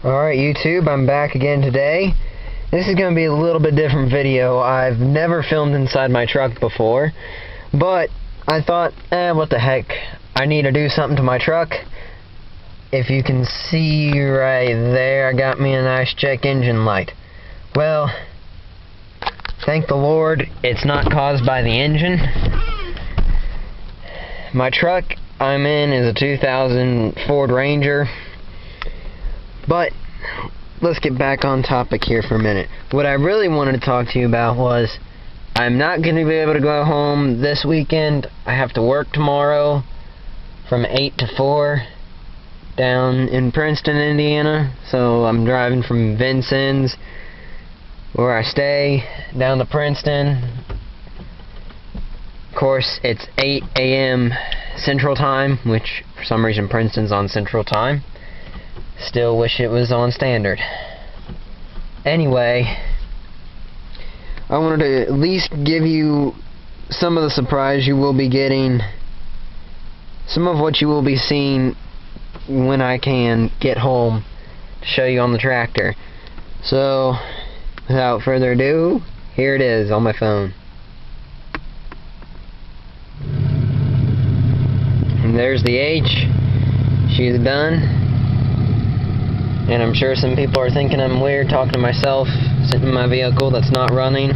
Alright YouTube, I'm back again today. This is going to be a little bit different video. I've never filmed inside my truck before, but I thought, what the heck, I need to do something to my truck. If you can see right there, I got me a nice check engine light. Well, thank the Lord, it's not caused by the engine. My truck I'm in is a 2000 Ford Ranger. But let's get back on topic here for a minute. What I really wanted to talk to you about was I'm not going to be able to go home this weekend. I have to work tomorrow from 8 to 4 down in Princeton, Indiana. So I'm driving from Vincennes, where I stay, down to Princeton. Of course, it's 8 a.m. Central Time, which for some reason Princeton's on Central Time. Still wish it was on Standard. Anyway, I wanted to at least give you some of the surprise you will be getting, some of what you will be seeing when I can get home to show you on the tractor. So, without further ado, here it is on my phone. And there's the H. She's done. And I'm sure some people are thinking I'm weird talking to myself sitting in my vehicle that's not running.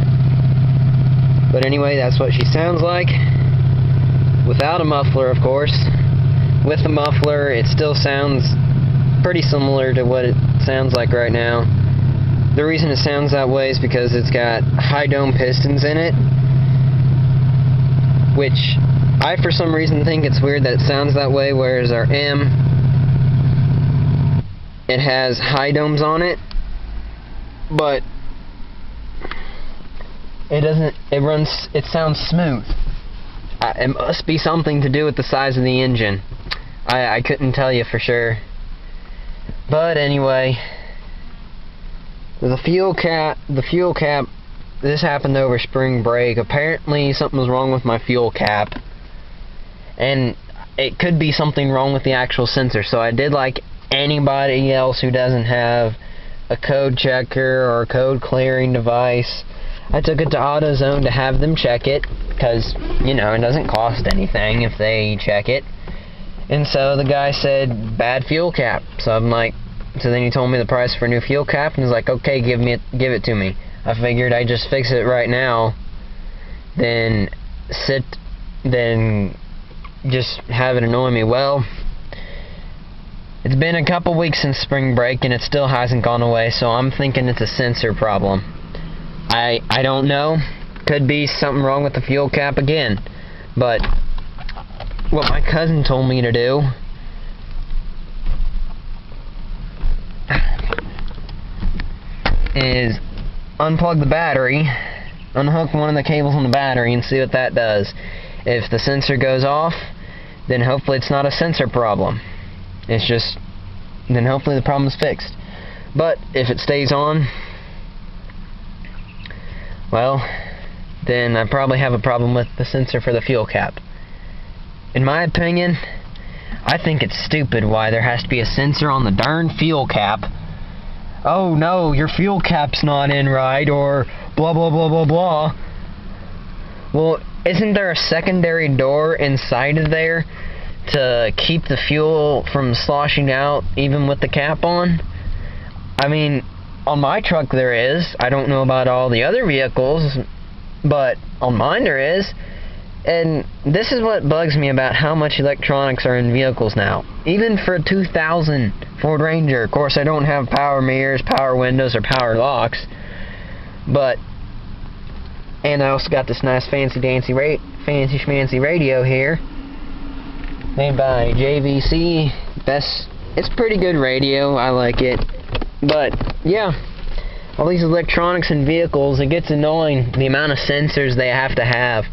But anyway, that's what she sounds like. Without a muffler, of course. With the muffler, it still sounds pretty similar to what it sounds like right now. The reason it sounds that way is because it's got high dome pistons in it, which I for some reason think it's weird that it sounds that way, whereas our M, it has high domes on it, but it sounds smooth. It must be something to do with the size of the engine. I couldn't tell you for sure. But anyway, the fuel cap, this happened over spring break. Apparently something was wrong with my fuel cap, and it could be something wrong with the actual sensor. So I did like anybody else who doesn't have a code checker or a code clearing device, I took it to AutoZone to have them check it, because, you know, it doesn't cost anything if they check it. And so the guy said, bad fuel cap. So I'm like, so then he told me the price for a new fuel cap, and he's like, okay, give it to me. I figured I'd just fix it right now, then just have it annoy me. Well, it's been a couple weeks since spring break and it still hasn't gone away, so I'm thinking it's a sensor problem. I don't know. Could be something wrong with the fuel cap again. But what my cousin told me to do is unplug the battery, unhook one of the cables on the battery, and see what that does. If the sensor goes off, then hopefully it's not a sensor problem. It's just, then hopefully the problem is fixed. But if it stays on, well, then I probably have a problem with the sensor for the fuel cap. In my opinion, I think it's stupid why there has to be a sensor on the darn fuel cap. Oh no, your fuel cap's not in right, or blah blah blah blah blah. Well, isn't there a secondary door inside of there to keep the fuel from sloshing out even with the cap on? I mean, on my truck there is. I don't know about all the other vehicles, but on mine there is. And this is what bugs me about how much electronics are in vehicles now. Even for a 2000 Ford Ranger. Of course, I don't have power mirrors, power windows, or power locks. But, and I also got this nice fancy schmancy radio here, made by JVC. It's pretty good radio. I like it. But yeah, all these electronics in vehicles, it gets annoying the amount of sensors they have to have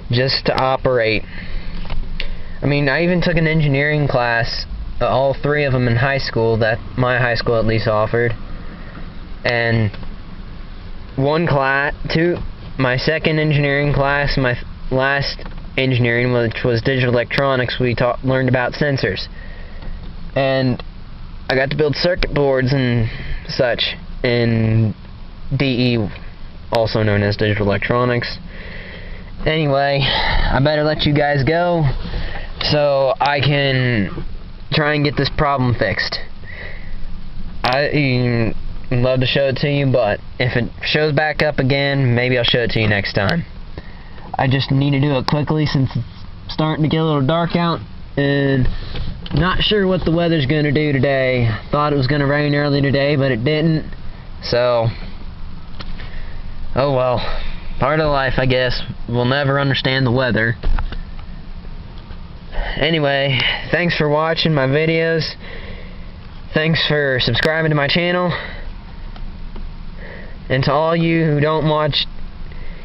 just to operate. I mean, I even took an engineering class, all three of them in high school, that my high school at least offered. And my second engineering class, my last engineering, which was digital electronics, we learned about sensors. And I got to build circuit boards and such in DE, also known as digital electronics. Anyway, I better let you guys go so I can try and get this problem fixed. I'd love to show it to you, but if it shows back up again, maybe I'll show it to you next time. I just need to do it quickly since it's starting to get a little dark out, and not sure what the weather's going to do today. Thought it was going to rain early today, but it didn't. So, oh well. Part of life, I guess. We'll never understand the weather. Anyway, thanks for watching my videos. Thanks for subscribing to my channel. And to all you who don't watch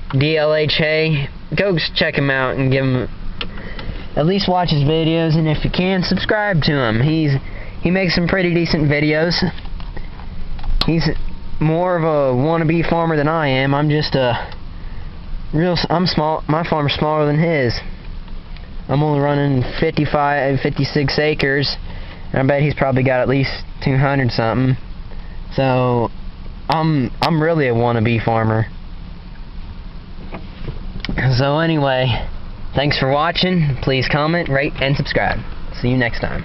DLH, go check him out and give him, at least watch his videos, and if you can, subscribe to him. He makes some pretty decent videos. He's more of a wannabe farmer than I am. I'm just I'm small. My farm's smaller than his. I'm only running 56 acres, and I bet he's probably got at least 200 something. So I'm really a wannabe farmer. So anyway, thanks for watching. Please comment, rate, and subscribe. See you next time.